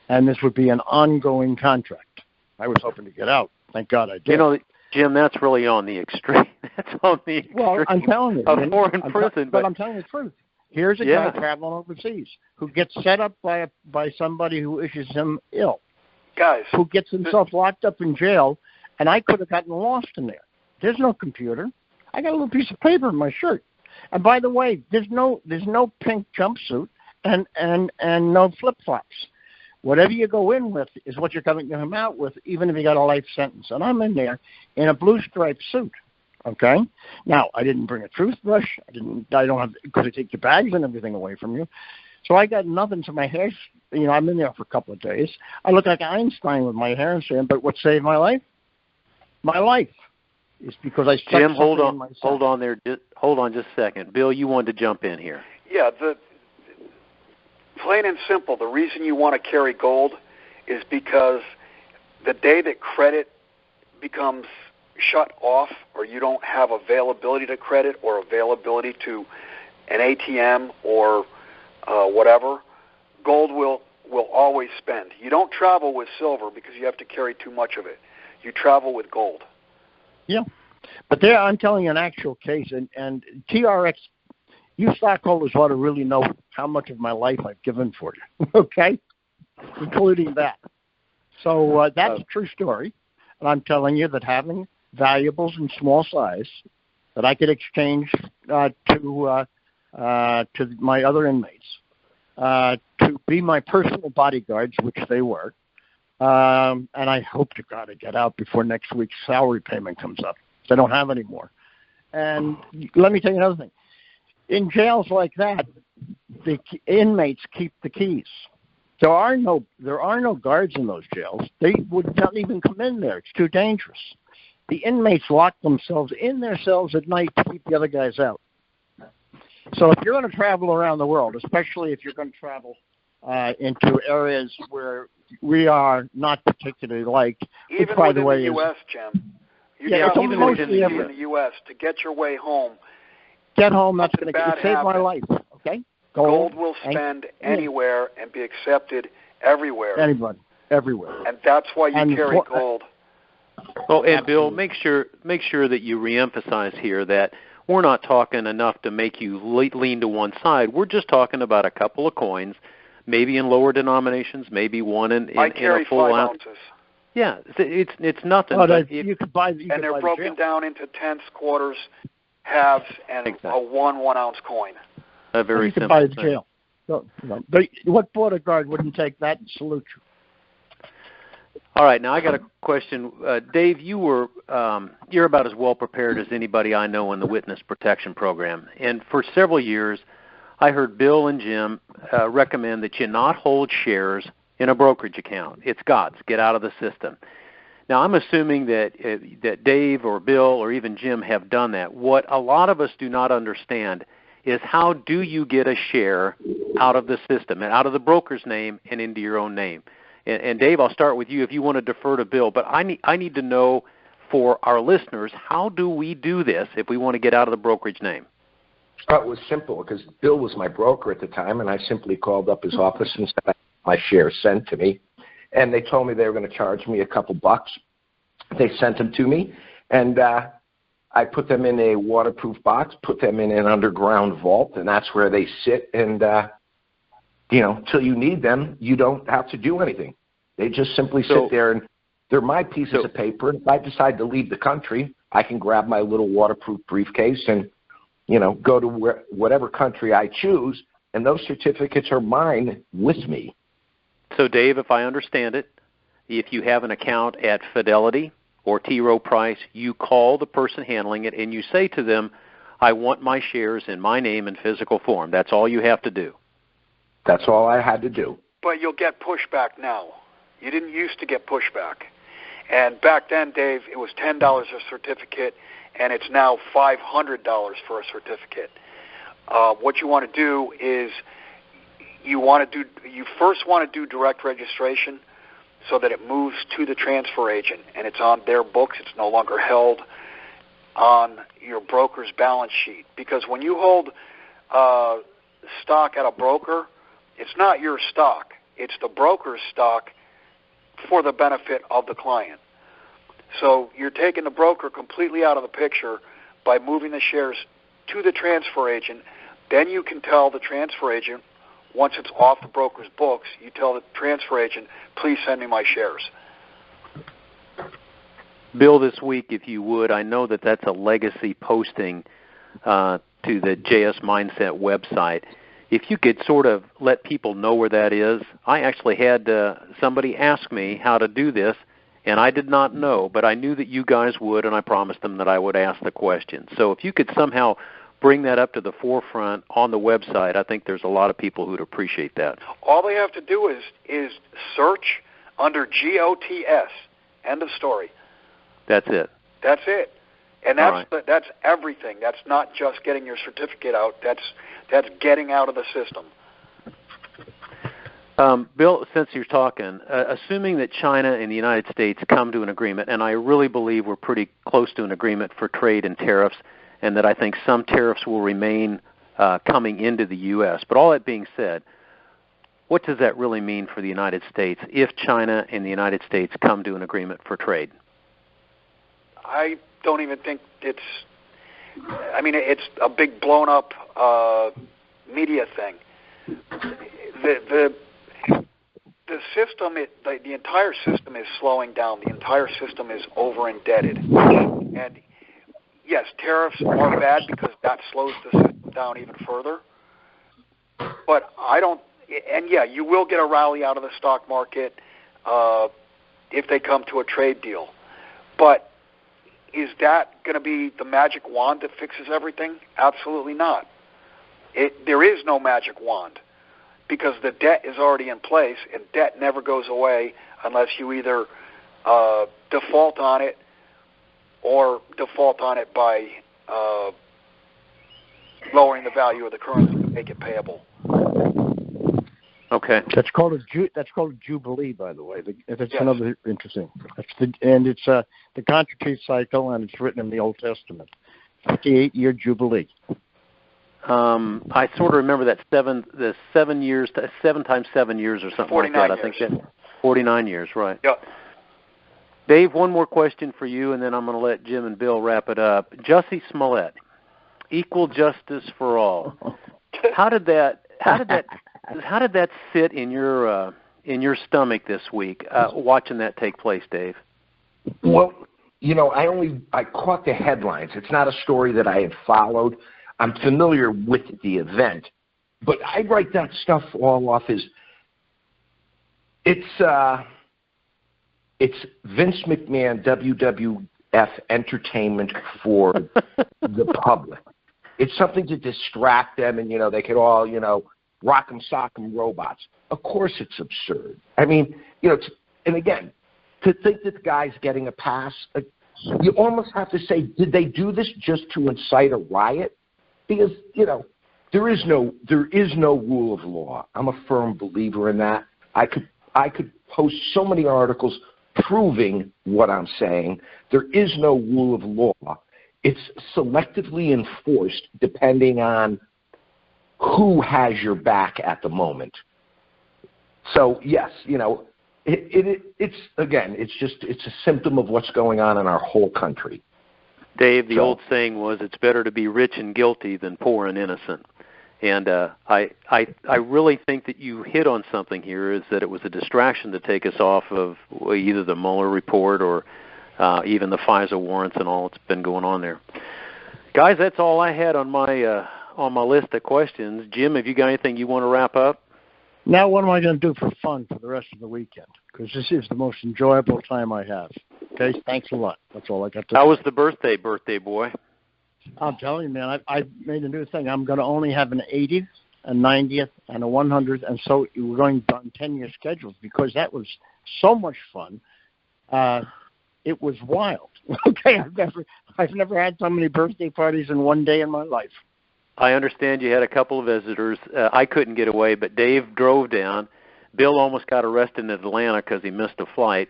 and this would be an ongoing contract. I was hoping to get out. Thank God I did. Jim, that's really on the extreme. That's on the extreme. Well, I'm telling you. Of foreign prison. But I'm telling you the truth. Here's a guy traveling overseas who gets set up by somebody who wishes him ill. Guys. Who gets himself locked up in jail, and I could have gotten lost in there. There's no computer. I got a little piece of paper in my shirt. And by the way, there's no pink jumpsuit and no flip-flops. Whatever you go in with is what you're going to come out with, even if you got a life sentence. And I'm in there in a blue striped suit. Okay. Now, I didn't bring a toothbrush. I don't have, because they take your bags and everything away from you. So I got nothing to my hair. I'm in there for a couple of days. I look like Einstein with my hair and saying, but what saved my life? My life is because I stuck Jim, hold something on, in myself. hold on there. Hold on just a second. Bill, you wanted to jump in here. Yeah, plain and simple, the reason you want to carry gold is because the day that credit becomes shut off, or you don't have availability to credit or availability to an ATM or whatever, gold will always spend. You don't travel with silver because you have to carry too much of it. You travel with gold. Yeah. But there, I'm telling you an actual case, and TRX, you stockholders ought to really know how much of my life I've given for you, okay, including that. So that's a true story, and I'm telling you that having valuables in small size that I could exchange to my other inmates, to be my personal bodyguards, which they were, and I hope to God I get out before next week's salary payment comes up. I don't have any more. And let me tell you another thing. In jails like that, the inmates keep the keys. There are no guards in those jails. They would not even come in there. It's too dangerous. The inmates lock themselves in their cells at night to keep the other guys out. So if you're going to travel around the world, especially if you're going to travel into areas where we are not particularly liked, even which, by within the way, the U.S., Jim. You yeah, travel even mostly within in the U.S. to get your way home. Get home. That's going to save my happen. life. Okay. Gold will spend anywhere and be accepted everywhere. Anybody, everywhere. And that's why you carry gold. Well, and Bill, make sure that you reemphasize here that we're not talking enough to make you lean to one side. We're just talking about a couple of coins, maybe in lower denominations, maybe one in carry a full 5 ounce. ounces. Yeah, it's nothing. Oh, you could buy. And they're broken down into tenths, quarters, halves, and a 1 1-ounce coin. A very simple buy the thing. jail. What border guard wouldn't take that and salute you? All right, now I got a question. Dave, you're about as well prepared as anybody I know in the witness protection program. And for several years, I heard Bill and Jim recommend that you not hold shares in a brokerage account. It's God's. Get out of the system. Now, I'm assuming that Dave or Bill or even Jim have done that. What a lot of us do not understand is how do you get a share out of the system and out of the broker's name and into your own name? And Dave, I'll start with you if you want to defer to Bill. But I need to know for our listeners, how do we do this if we want to get out of the brokerage name? It was simple because Bill was my broker at the time, and I simply called up his office and said I had my shares sent to me. And they told me they were going to charge me a couple bucks. They sent them to me, and I put them in a waterproof box, put them in an underground vault, and that's where they sit. And, till you need them, you don't have to do anything. They just simply sit there, and they're my pieces of paper. And if I decide to leave the country, I can grab my little waterproof briefcase and, go to whatever country I choose, and those certificates are mine with me. So, Dave, if I understand it, if you have an account at Fidelity or T. Rowe Price, you call the person handling it and you say to them, I want my shares in my name in physical form. That's all you have to do. That's all I had to do. But you'll get pushback now. You didn't used to get pushback. And back then, Dave, it was $10 a certificate, and it's now $500 for a certificate. What you want to do is you first want to do direct registration so that it moves to the transfer agent and it's on their books. It's no longer held on your broker's balance sheet. Because when you hold stock at a broker, it's not your stock. It's the broker's stock for the benefit of the client. So you're taking the broker completely out of the picture by moving the shares to the transfer agent. Then you can tell the transfer agent, once it's off the broker's books, you tell the transfer agent, please send me my shares. Bill, this week, if you would, I know that that's a legacy posting to the JSMineset website. If you could sort of let people know where that is. I actually had somebody ask me how to do this, and I did not know, but I knew that you guys would, and I promised them that I would ask the question. So if you could somehow bring that up to the forefront on the website, I think there's a lot of people who'd appreciate that. All they have to do is search under GOTS. End of story. That's it. That's it. And that's everything. That's not just getting your certificate out. That's getting out of the system. Bill, since you're talking, assuming that China and the United States come to an agreement, and I really believe we're pretty close to an agreement for trade and tariffs, and that I think some tariffs will remain coming into the U.S. But all that being said, what does that really mean for the United States if China and the United States come to an agreement for trade? I don't even think it's a big blown up media thing. The system, the entire system is slowing down. The entire system is over indebted. And yes, tariffs are bad because that slows the system down even further. But you will get a rally out of the stock market. if they come to a trade deal. But is that going to be the magic wand that fixes everything? Absolutely not. There is no magic wand because the debt is already in place, and debt never goes away unless you either default on it or default on it by lowering the value of the currency to make it payable. Okay. That's called a jubilee, by the way. That's yes. Another interesting. It's the Contra-T cycle, and it's written in the Old Testament. 58-year jubilee. I sort of remember that 7 years, 7 times 7 years or something like that. Years. I think that's 49 years, right? Yep. Dave, one more question for you, and then I'm going to let Jim and Bill wrap it up. Jussie Smollett, equal justice for all. How did that sit in your stomach this week, watching that take place, Dave? Well, I caught the headlines. It's not a story that I had followed. I'm familiar with the event, but I write that stuff all off as it's Vince McMahon WWF entertainment for the public. It's something to distract them, and they could all rock'em sock'em robots. Of course, it's absurd. I mean, and again, to think that the guy's getting a pass, you almost have to say, did they do this just to incite a riot? Because there is no rule of law. I'm a firm believer in that. I could post so many articles proving what I'm saying. There is no rule of law. It's selectively enforced depending on who has your back at the moment. So yes, it's a symptom of what's going on in our whole country. Dave, the old saying was, it's better to be rich and guilty than poor and innocent. And I really think that you hit on something here, is that it was a distraction to take us off of either the Mueller report or even the FISA warrants and all that's been going on there. Guys, that's all I had on my list of questions. Jim, have you got anything you want to wrap up? Now, what am I going to do for fun for the rest of the weekend? Because this is the most enjoyable time I have. Okay, thanks a lot. That's all I got to say. How was the birthday boy? I'm telling you, man, I made a new thing. I'm going to only have an 80th, a 90th, and a 100th, and so we're going on 10-year schedules because that was so much fun. It was wild. Okay, I've never had so many birthday parties in one day in my life. I understand you had a couple of visitors. I couldn't get away, but Dave drove down. Bill almost got arrested in Atlanta because he missed a flight.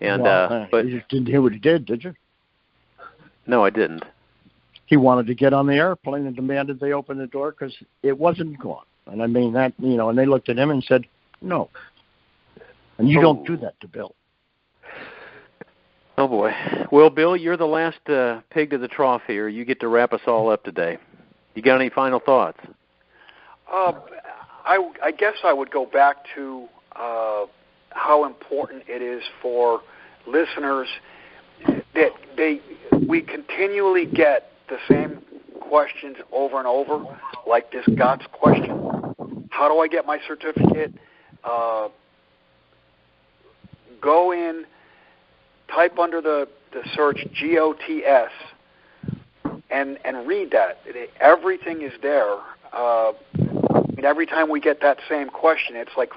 And but you just didn't hear what he did you? No, I didn't. He wanted to get on the airplane and demanded they open the door because it wasn't gone. And I mean that, and they looked at him and said, no. And you don't do that to Bill. Oh, boy. Well, Bill, you're the last pig to the trough here. You get to wrap us all up today. You got any final thoughts? I guess I would go back to how important it is for listeners that we continually get the same questions over and over, like this GOTS question. How do I get my certificate? Go in, type under the search GOTS, and read that. Everything is there. Every time we get that same question, it's like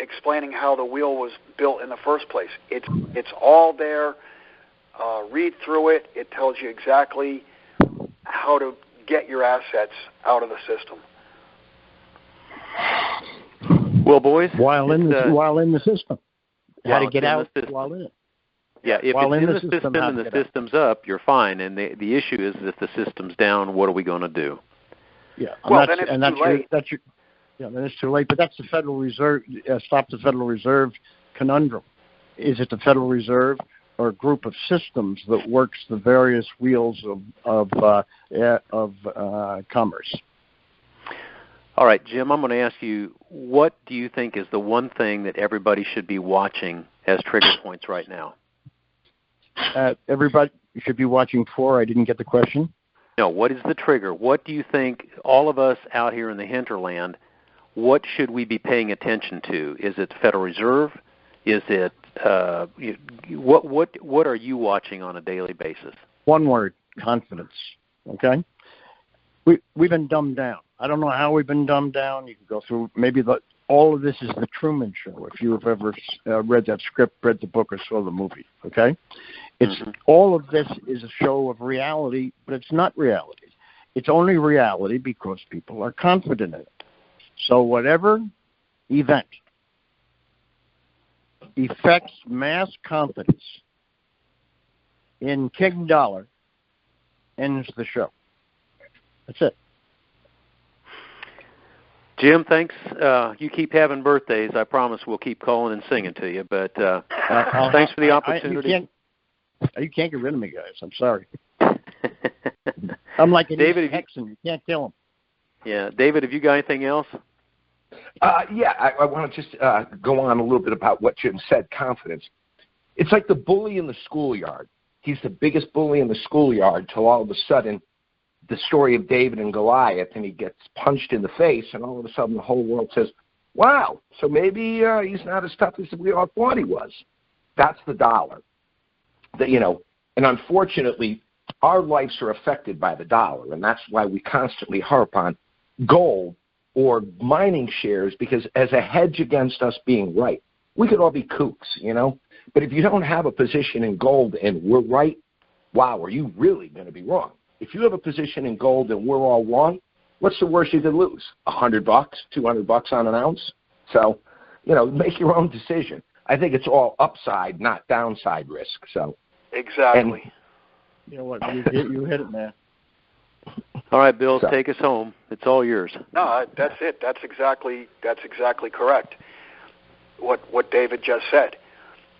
explaining how the wheel was built in the first place. It's all there. Read through it. It tells you exactly how to get your assets out of the system. Well, boys, while in the system, how to get out while in it. Yeah, if it's in the system and the system's up, you're fine. And the issue is if the system's down, what are we going to do? Yeah, well, then it's too late. Then it's too late. But that's the Federal Reserve. Stop the Federal Reserve conundrum. Is it the Federal Reserve or a group of systems that works the various wheels of commerce? All right, Jim, I'm going to ask you, what do you think is the one thing that everybody should be watching as trigger points right now? Everybody should be watching for. I didn't get the question. No, what is the trigger? What do you think, all of us out here in the hinterland, what should we be paying attention to? Is it the Federal Reserve? Is it what are you watching on a daily basis? One word: confidence. Okay, we've been dumbed down. I don't know how we've been dumbed down. You can go through maybe all of this is the Truman Show. If you have ever read that script, read the book, or saw the movie, okay, it's all of this is a show of reality, but it's not reality. It's only reality because people are confident in it. So whatever event affects mass confidence in King Dollar ends the show. That's it. Jim, thanks. You keep having birthdays. I promise we'll keep calling and singing to you. But thanks for the opportunity. You can't get rid of me, guys. I'm sorry. I'm like an David Texan. You can't kill him. Yeah, David, have you got anything else? Yeah, I want to just go on a little bit about what Jim said, confidence. It's like the bully in the schoolyard. He's the biggest bully in the schoolyard till all of a sudden the story of David and Goliath, and he gets punched in the face, and all of a sudden the whole world says, wow, so maybe he's not as tough as we all thought he was. That's the dollar. And unfortunately, our lives are affected by the dollar, and that's why we constantly harp on gold or mining shares, because as a hedge against us being right, we could all be kooks, But if you don't have a position in gold and we're right, wow, are you really going to be wrong? If you have a position in gold and we're all wrong, what's the worst you could lose? $100, $200 on an ounce? So, make your own decision. I think it's all upside, not downside risk. So exactly. And, you know what? You hit it, man. All right, Bill, take us home. It's all yours. No, that's it. That's exactly correct. What David just said.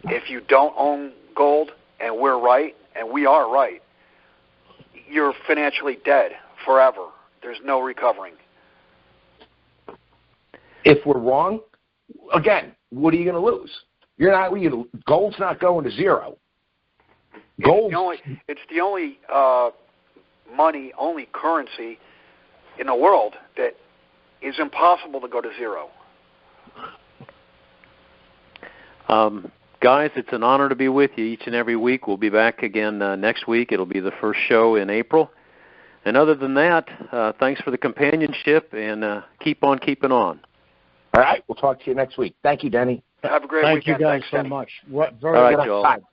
If you don't own gold and we're right, and we are right, you're financially dead forever. There's no recovering. If we're wrong, again, what are you going to lose? Gold's not going to zero. It's the only money, only currency in the world that is impossible to go to zero. Guys, it's an honor to be with you each and every week. We'll be back again next week. It'll be the first show in April. And other than that, thanks for the companionship, and keep on keeping on. All right. We'll talk to you next week. Thank you, Denny. Have a great Thank weekend. You guys Thanks, so Denny. much. All right, Joel. Thanks.